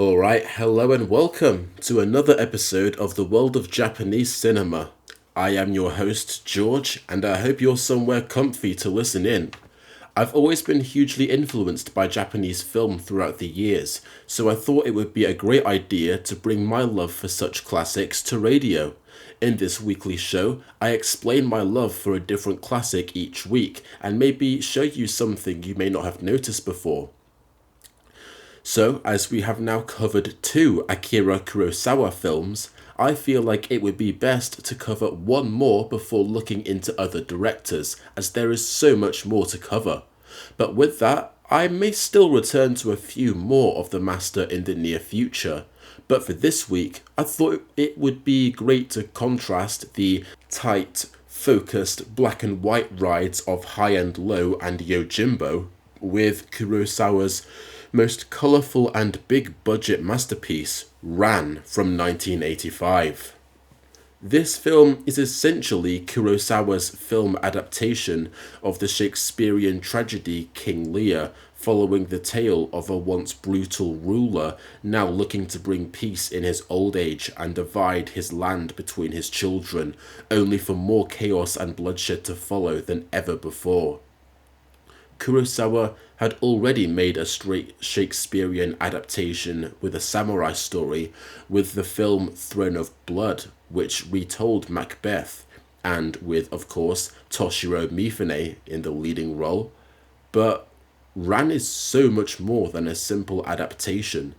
Alright, hello and welcome to another episode of the World of Japanese Cinema. I am your host, George, and I hope you're somewhere comfy to listen in. I've always been hugely influenced by Japanese film throughout the years, so I thought it would be a great idea to bring my love for such classics to radio. In this weekly show, I explain my love for a different classic each week, and maybe show you something you may not have noticed before. So, as we have now covered two Akira Kurosawa films, I feel like it would be best to cover one more before looking into other directors, as there is so much more to cover. But with that, I may still return to a few more of the master in the near future. But for this week, I thought it would be great to contrast the tight, focused black and white rides of High and Low and Yojimbo with Kurosawa's most colourful and big budget masterpiece, Ran, from 1985. This film is essentially Kurosawa's film adaptation of the Shakespearean tragedy King Lear, following the tale of a once brutal ruler now looking to bring peace in his old age and divide his land between his children, only for more chaos and bloodshed to follow than ever before. Kurosawa had already made a straight Shakespearean adaptation with a samurai story with the film Throne of Blood, which retold Macbeth, and with, of course, Toshiro Mifune in the leading role. But Ran is so much more than a simple adaptation.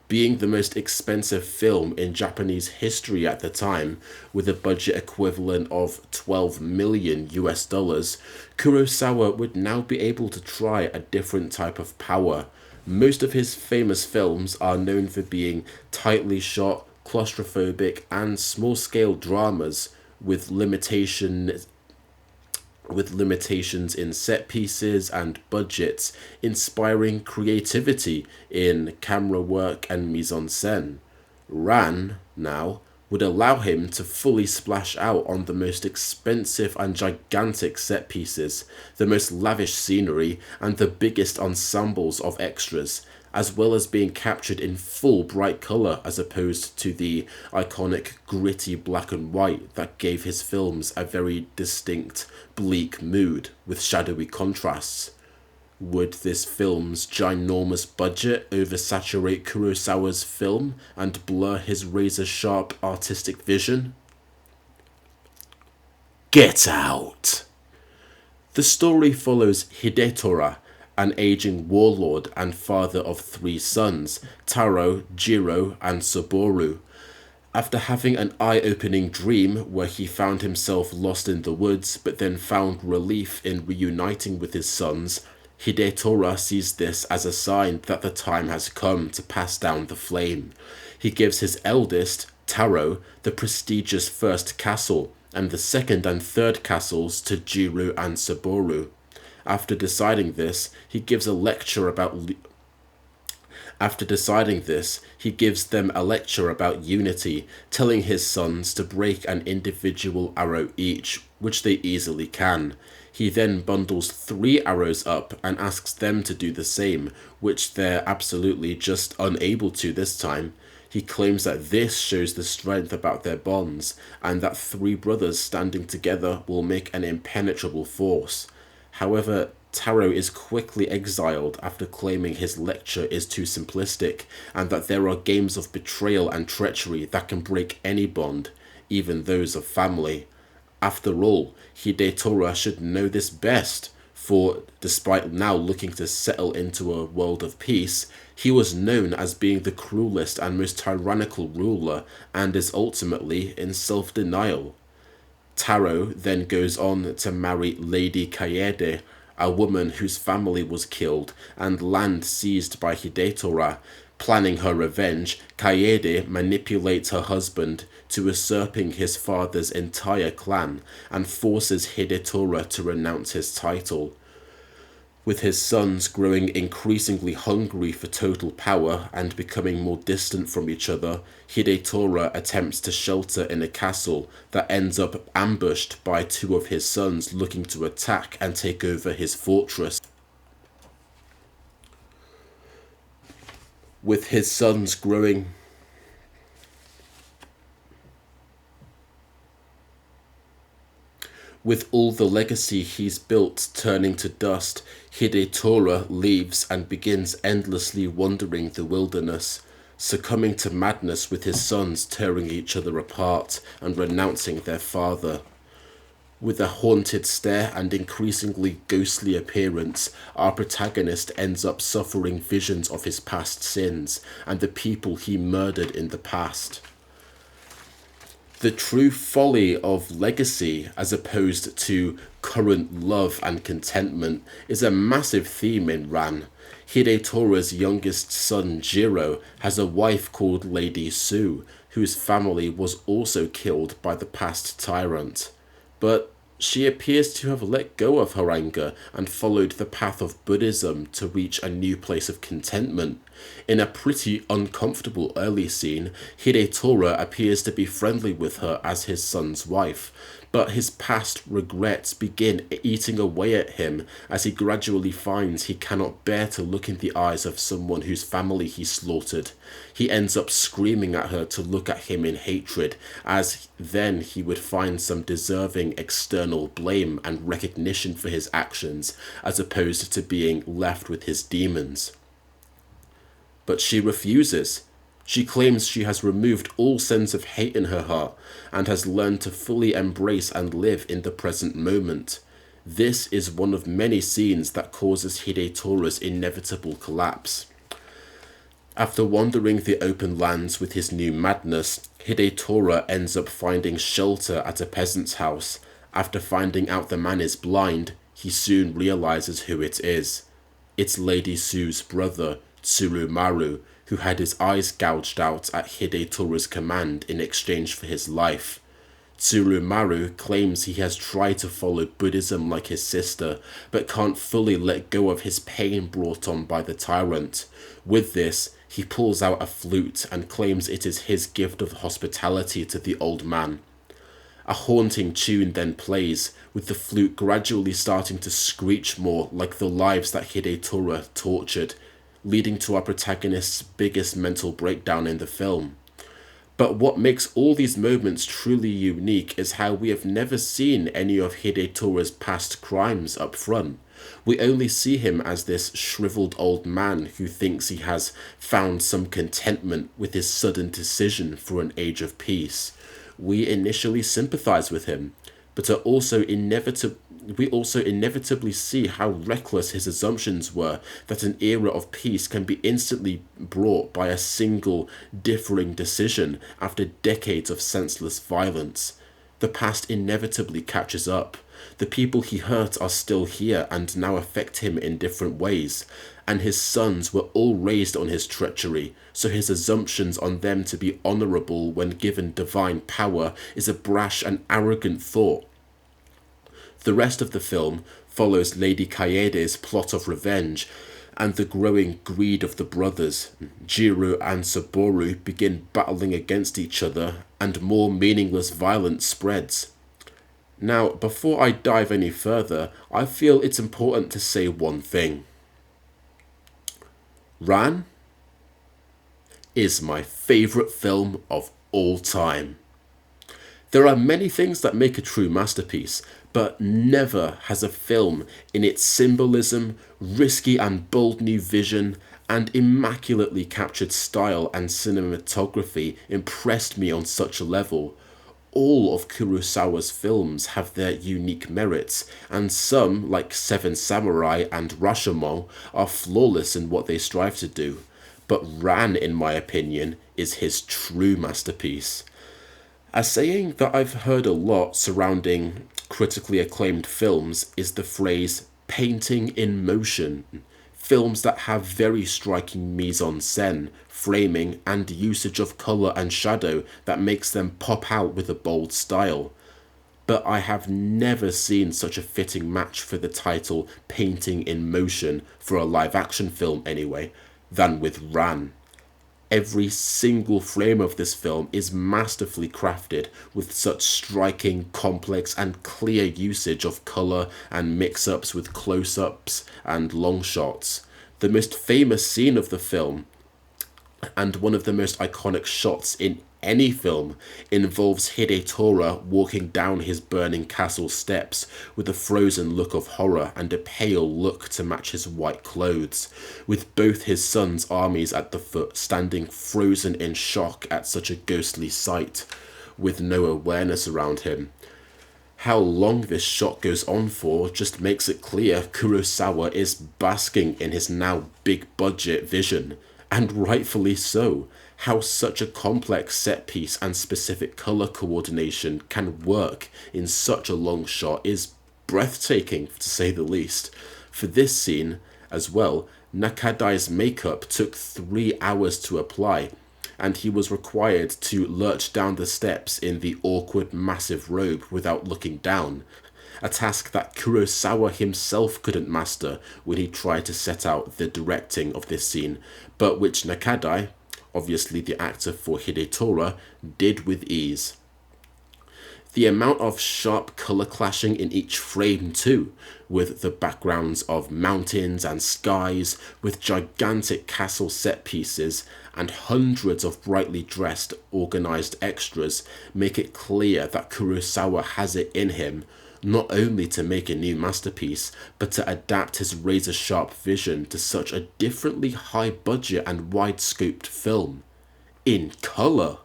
Being the most expensive film in Japanese history at the time, with a budget equivalent of 12 million US dollars, Kurosawa would now be able to try a different type of power. Most of his famous films are known for being tightly shot, claustrophobic, and small-scale dramas with limitations in set pieces and budgets, inspiring creativity in camera work and mise-en-scène. Ran, now, would allow him to fully splash out on the most expensive and gigantic set pieces, the most lavish scenery, and the biggest ensembles of extras, as well as being captured in full bright colour as opposed to the iconic gritty black and white that gave his films a very distinct bleak mood with shadowy contrasts. Would this film's ginormous budget oversaturate Kurosawa's film and blur his razor-sharp artistic vision? Get Out! The story follows Hidetora, an aging warlord and father of three sons, Taro, Jiro, and Saboru. After having an eye-opening dream where he found himself lost in the woods but then found relief in reuniting with his sons, Hidetora sees this as a sign that the time has come to pass down the flame. He gives his eldest, Taro, the prestigious first castle, and the second and third castles to Jiro and Saboru. After deciding this, he gives them a lecture about unity, telling his sons to break an individual arrow each, which they easily can. He then bundles 3 arrows up and asks them to do the same, which they're absolutely just unable to this time. He claims that this shows the strength about their bonds, and that 3 brothers standing together will make an impenetrable force. However, Taro is quickly exiled after claiming his lecture is too simplistic, and that there are games of betrayal and treachery that can break any bond, even those of family. After all, Hidetora should know this best, for despite now looking to settle into a world of peace, he was known as being the cruelest and most tyrannical ruler, and is ultimately in self-denial. Taro then goes on to marry Lady Kaede, a woman whose family was killed and land seized by Hidetora. Planning her revenge, Kaede manipulates her husband to usurping his father's entire clan and forces Hidetora to renounce his title. With his sons growing increasingly hungry for total power and becoming more distant from each other, Hidetora attempts to shelter in a castle that ends up ambushed by 2 of his sons looking to attack and take over his fortress. with his sons growing. With all the legacy he's built turning to dust, Hidetora leaves and begins endlessly wandering the wilderness, succumbing to madness with his sons tearing each other apart and renouncing their father. With a haunted stare and increasingly ghostly appearance, our protagonist ends up suffering visions of his past sins and the people he murdered in the past. The true folly of legacy as opposed to current love and contentment is a massive theme in Ran. Hidetora's youngest son Jiro has a wife called Lady Sue, whose family was also killed by the past tyrant. But she appears to have let go of her anger and followed the path of Buddhism to reach a new place of contentment. In a pretty uncomfortable early scene, Hidetora appears to be friendly with her as his son's wife, but his past regrets begin eating away at him as he gradually finds he cannot bear to look in the eyes of someone whose family he slaughtered. He ends up screaming at her to look at him in hatred, as then he would find some deserving external blame and recognition for his actions, as opposed to being left with his demons. But she refuses. She claims she has removed all sense of hate in her heart and has learned to fully embrace and live in the present moment. This is one of many scenes that causes Hidetora's inevitable collapse. After wandering the open lands with his new madness, Hidetora ends up finding shelter at a peasant's house. After finding out the man is blind, he soon realizes who it is. It's Lady Sue's brother, Tsurumaru, who had his eyes gouged out at Hidetora's command in exchange for his life. Tsurumaru claims he has tried to follow Buddhism like his sister, but can't fully let go of his pain brought on by the tyrant. With this, he pulls out a flute and claims it is his gift of hospitality to the old man. A haunting tune then plays, with the flute gradually starting to screech more like the lives that Hidetora tortured, leading to our protagonist's biggest mental breakdown in the film. But what makes all these moments truly unique is how we have never seen any of Hidetora's past crimes up front. We only see him as this shriveled old man who thinks he has found some contentment with his sudden decision for an age of peace. We initially sympathize with him, but we also inevitably see how reckless his assumptions were that an era of peace can be instantly brought by a single differing decision after decades of senseless violence. The past inevitably catches up. The people he hurt are still here and now affect him in different ways, and his sons were all raised on his treachery, so his assumptions on them to be honourable when given divine power is a brash and arrogant thought. The rest of the film follows Lady Kaede's plot of revenge and the growing greed of the brothers. Jiro and Saboru begin battling against each other and more meaningless violence spreads. Now, before I dive any further, I feel it's important to say one thing. Ran is my favourite film of all time. There are many things that make a true masterpiece, but never has a film in its symbolism, risky and bold new vision, and immaculately captured style and cinematography impressed me on such a level. All of Kurosawa's films have their unique merits, and some, like Seven Samurai and Rashomon, are flawless in what they strive to do. But Ran, in my opinion, is his true masterpiece. A saying that I've heard a lot surrounding critically acclaimed films is the phrase painting in motion. Films that have very striking mise-en-scène, framing, and usage of colour and shadow that makes them pop out with a bold style. But I have never seen such a fitting match for the title painting in motion, for a live-action film anyway, than with Ran. Every single frame of this film is masterfully crafted with such striking, complex and clear usage of colour and mix-ups with close-ups and long shots. The most famous scene of the film, And one of the most iconic shots in any film involves Hidetora walking down his burning castle steps with a frozen look of horror and a pale look to match his white clothes, with both his son's armies at the foot standing frozen in shock at such a ghostly sight, with no awareness around him. How long this shot goes on for just makes it clear Kurosawa is basking in his now big budget vision, and rightfully so. How such a complex set piece and specific colour coordination can work in such a long shot is breathtaking, to say the least. For this scene, as well, Nakadai's makeup took 3 hours to apply, and he was required to lurch down the steps in the awkward massive robe without looking down, a task that Kurosawa himself couldn't master when he tried to set out the directing of this scene, but which Nakadai, obviously the actor for Hidetora, did with ease. The amount of sharp colour clashing in each frame too, with the backgrounds of mountains and skies, with gigantic castle set pieces, and hundreds of brightly dressed, organised extras, make it clear that Kurosawa has it in him, not only to make a new masterpiece, but to adapt his razor-sharp vision to such a differently high-budget and wide-scoped film. In colour!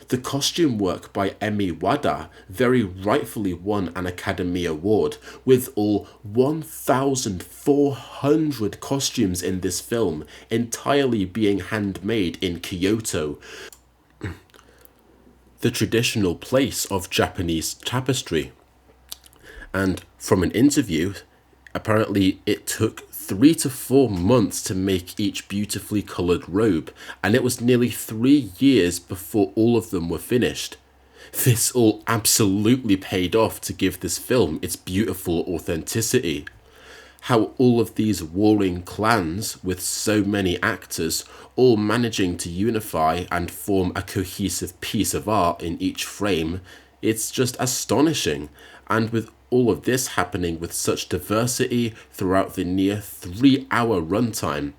The costume work by Emi Wada very rightfully won an Academy Award, with all 1,400 costumes in this film entirely being handmade in Kyoto, the traditional place of Japanese tapestry. And from an interview, apparently it took 3 to 4 months to make each beautifully coloured robe, and it was nearly 3 years before all of them were finished. This all absolutely paid off to give this film its beautiful authenticity. How all of these warring clans, with so many actors, all managing to unify and form a cohesive piece of art in each frame, it's just astonishing. And with all of this happening with such diversity throughout the near 3-hour runtime.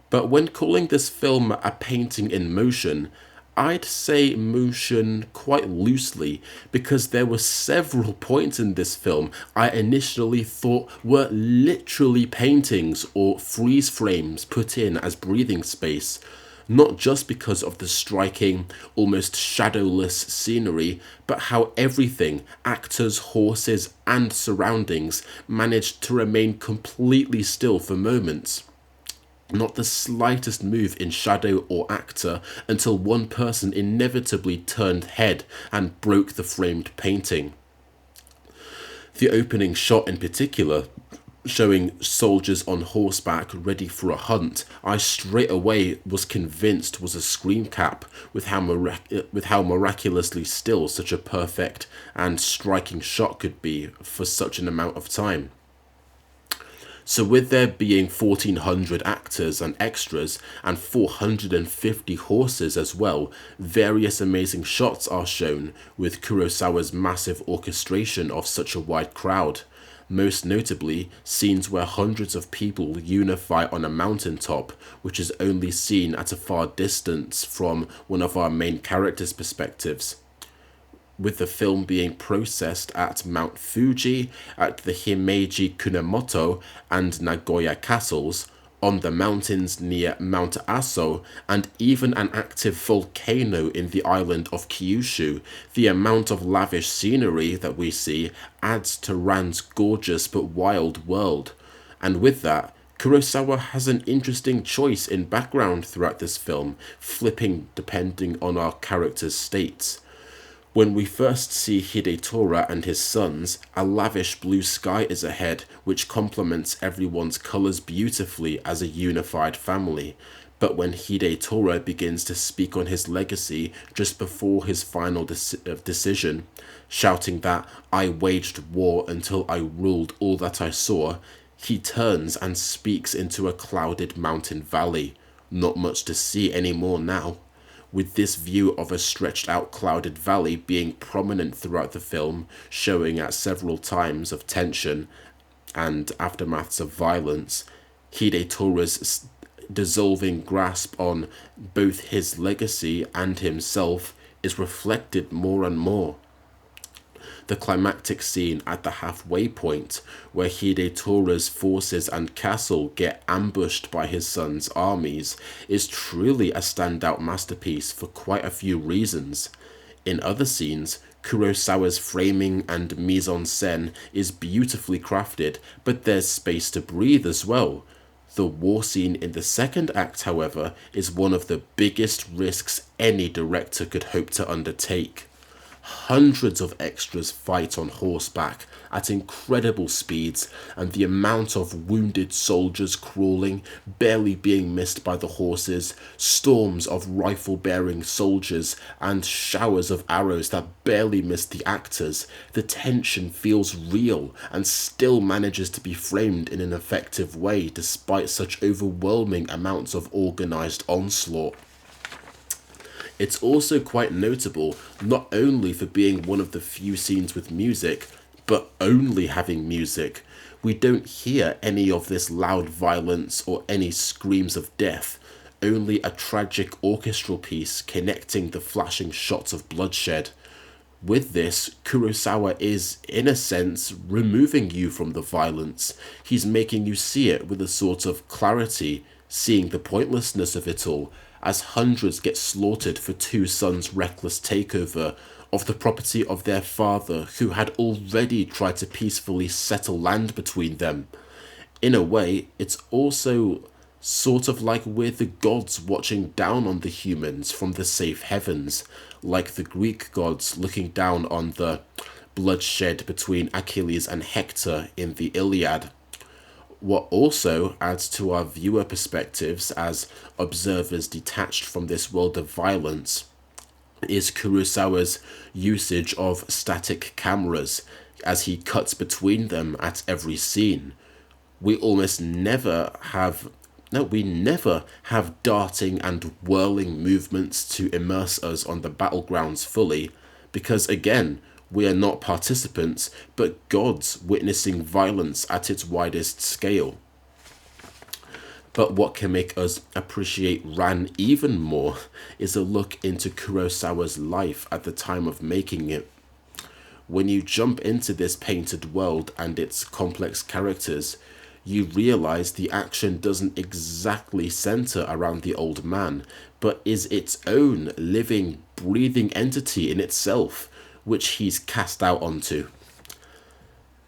But when calling this film a painting in motion, I'd say motion quite loosely, because there were several points in this film I initially thought were literally paintings or freeze frames put in as breathing space. Not just because of the striking, almost shadowless scenery, but how everything, actors, horses, and surroundings, managed to remain completely still for moments. Not the slightest move in shadow or actor until one person inevitably turned head and broke the framed painting. The opening shot in particular, showing soldiers on horseback ready for a hunt, I straight away was convinced was a screen cap, with how miraculously still such a perfect and striking shot could be for such an amount of time. So with there being 1,400 actors and extras and 450 horses as well, various amazing shots are shown with Kurosawa's massive orchestration of such a wide crowd. Most notably, scenes where hundreds of people unify on a mountaintop, which is only seen at a far distance from one of our main characters' perspectives. With the film being processed at Mount Fuji, at the Himeji Kunamoto and Nagoya castles, on the mountains near Mount Aso, and even an active volcano in the island of Kyushu, the amount of lavish scenery that we see adds to Ran's gorgeous but wild world. And with that, Kurosawa has an interesting choice in background throughout this film, flipping depending on our characters' states. When we first see Hidetora and his sons, a lavish blue sky is ahead, which complements everyone's colours beautifully as a unified family. But when Hidetora begins to speak on his legacy just before his final decision, shouting that "I waged war until I ruled all that I saw," he turns and speaks into a clouded mountain valley. Not much to see anymore now. With this view of a stretched out clouded valley being prominent throughout the film, showing at several times of tension and aftermaths of violence, Hidetora's dissolving grasp on both his legacy and himself is reflected more and more. The climactic scene at the halfway point, where Hidetora's forces and castle get ambushed by his son's armies, is truly a standout masterpiece for quite a few reasons. In other scenes, Kurosawa's framing and mise-en-scène is beautifully crafted, but there's space to breathe as well. The war scene in the second act, however, is one of the biggest risks any director could hope to undertake. Hundreds of extras fight on horseback at incredible speeds, and the amount of wounded soldiers crawling, barely being missed by the horses, storms of rifle-bearing soldiers, and showers of arrows that barely miss the actors. The tension feels real and still manages to be framed in an effective way despite such overwhelming amounts of organized onslaught. It's also quite notable not only for being one of the few scenes with music, but only having music. We don't hear any of this loud violence or any screams of death, only a tragic orchestral piece connecting the flashing shots of bloodshed. With this, Kurosawa is, in a sense, removing you from the violence. He's making you see it with a sort of clarity, seeing the pointlessness of it all, as hundreds get slaughtered for two sons' reckless takeover of the property of their father, who had already tried to peacefully settle land between them. In a way, it's also sort of like we're the gods watching down on the humans from the safe heavens, like the Greek gods looking down on the bloodshed between Achilles and Hector in the Iliad. What also adds to our viewer perspectives as observers detached from this world of violence is Kurosawa's usage of static cameras as he cuts between them at every scene. We never have darting and whirling movements to immerse us on the battlegrounds fully, because again, we are not participants, but gods witnessing violence at its widest scale. But what can make us appreciate Ran even more is a look into Kurosawa's life at the time of making it. When you jump into this painted world and its complex characters, you realize the action doesn't exactly center around the old man, but is its own living, breathing entity in itself, which he's cast out onto.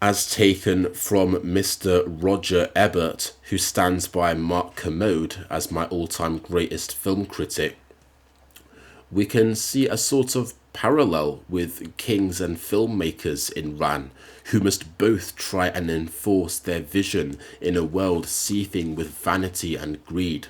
As taken from Mr. Roger Ebert, who stands by Mark Kermode as my all-time greatest film critic, we can see a sort of parallel with kings and filmmakers in Ran, who must both try and enforce their vision in a world seething with vanity and greed.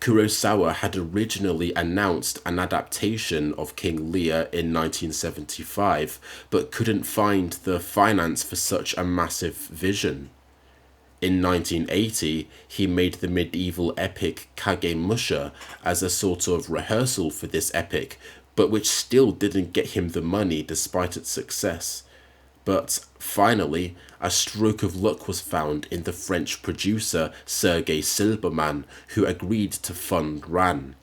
Kurosawa had originally announced an adaptation of King Lear in 1975, but couldn't find the finance for such a massive vision. In 1980, he made the medieval epic Kagemusha as a sort of rehearsal for this epic, but which still didn't get him the money despite its success. But finally, a stroke of luck was found in the French producer Sergei Silberman, who agreed to fund Ran.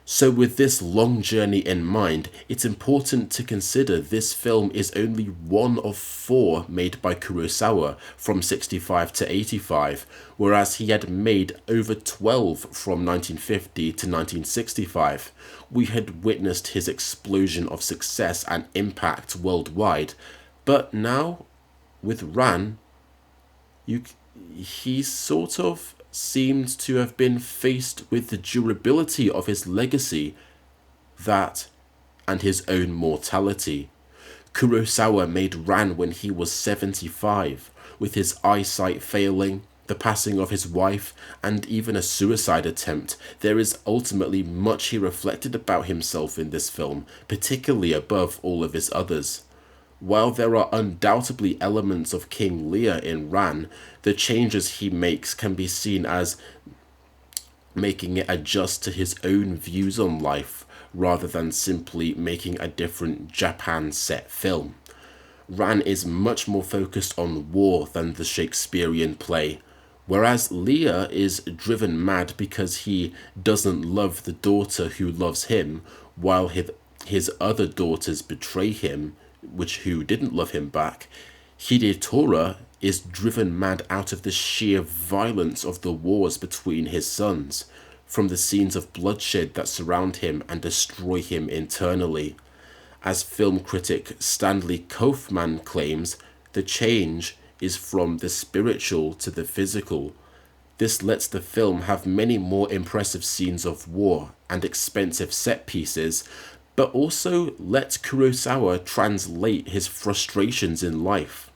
So with this long journey in mind, it's important to consider this film is only one of 4 made by Kurosawa from 65 to 85, whereas he had made over 12 from 1950 to 1965. We had witnessed his explosion of success and impact worldwide. But now, with Ran, he sort of seemed to have been faced with the durability of his legacy, that and his own mortality. Kurosawa made Ran when he was 75, with his eyesight failing, the passing of his wife, and even a suicide attempt. There is ultimately much he reflected about himself in this film, particularly above all of his others. While there are undoubtedly elements of King Lear in Ran, the changes he makes can be seen as making it adjust to his own views on life, rather than simply making a different Japan-set film. Ran is much more focused on war than the Shakespearean play. Whereas Leah is driven mad because he doesn't love the daughter who loves him, while his other daughters betray him, who didn't love him back. Hidetora is driven mad out of the sheer violence of the wars between his sons, from the scenes of bloodshed that surround him and destroy him internally. As film critic Stanley Kaufman claims, the change is from the spiritual to the physical. This lets the film have many more impressive scenes of war and expensive set pieces, but also lets Kurosawa translate his frustrations in life.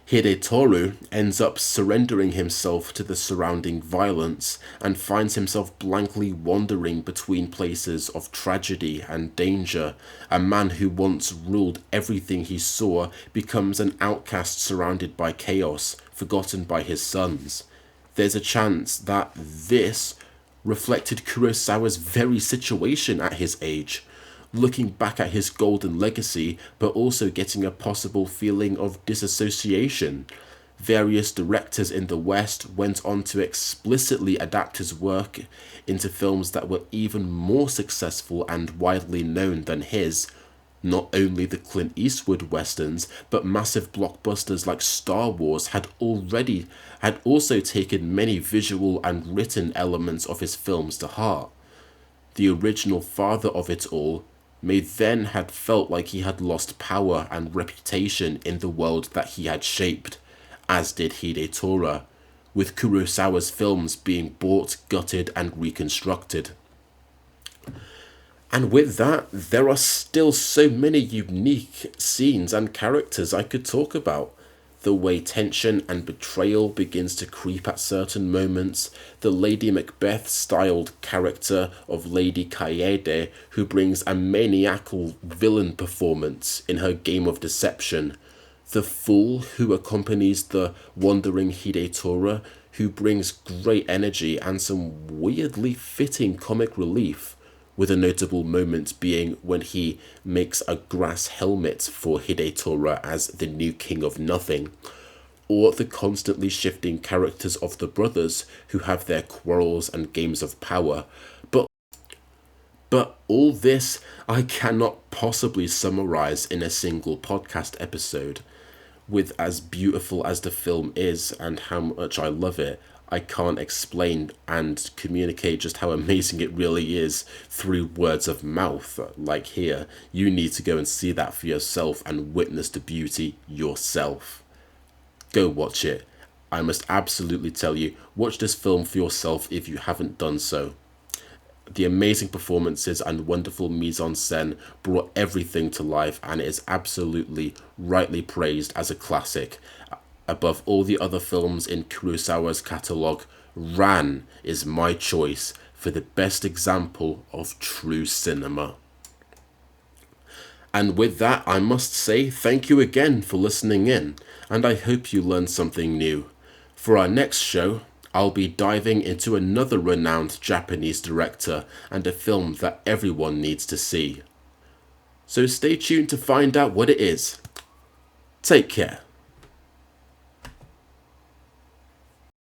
Hidetoru ends up surrendering himself to the surrounding violence and finds himself blankly wandering between places of tragedy and danger. A man who once ruled everything he saw becomes an outcast surrounded by chaos, forgotten by his sons. There's a chance that this reflected Kurosawa's very situation at his age, looking back at his golden legacy, but also getting a possible feeling of disassociation. Various directors in the West went on to explicitly adapt his work into films that were even more successful and widely known than his. Not only the Clint Eastwood westerns, but massive blockbusters like Star Wars had also taken many visual and written elements of his films to heart. The original father of it all may then had felt like he had lost power and reputation in the world that he had shaped, as did Hidetora, with Kurosawa's films being bought, gutted, and reconstructed. And with that, there are still so many unique scenes and characters I could talk about. The way tension and betrayal begins to creep at certain moments, the Lady Macbeth-styled character of Lady Kaede, who brings a maniacal villain performance in her game of deception, the fool who accompanies the wandering Hidetora, who brings great energy and some weirdly fitting comic relief, with a notable moment being when he makes a grass helmet for Hidetora as the new king of nothing, or the constantly shifting characters of the brothers who have their quarrels and games of power. But all this I cannot possibly summarize in a single podcast episode. With as beautiful as the film is and how much I love it, I can't explain and communicate just how amazing it really is through words of mouth like here. You need to go and see that for yourself and witness the beauty yourself. Go watch it. I must absolutely tell you, watch this film for yourself if you haven't done so. The amazing performances and wonderful mise-en-scène brought everything to life, and it is absolutely rightly praised as a classic. Above all the other films in Kurosawa's catalogue, Ran is my choice for the best example of true cinema. And with that, I must say thank you again for listening in, and I hope you learned something new. For our next show, I'll be diving into another renowned Japanese director and a film that everyone needs to see. So stay tuned to find out what it is. Take care.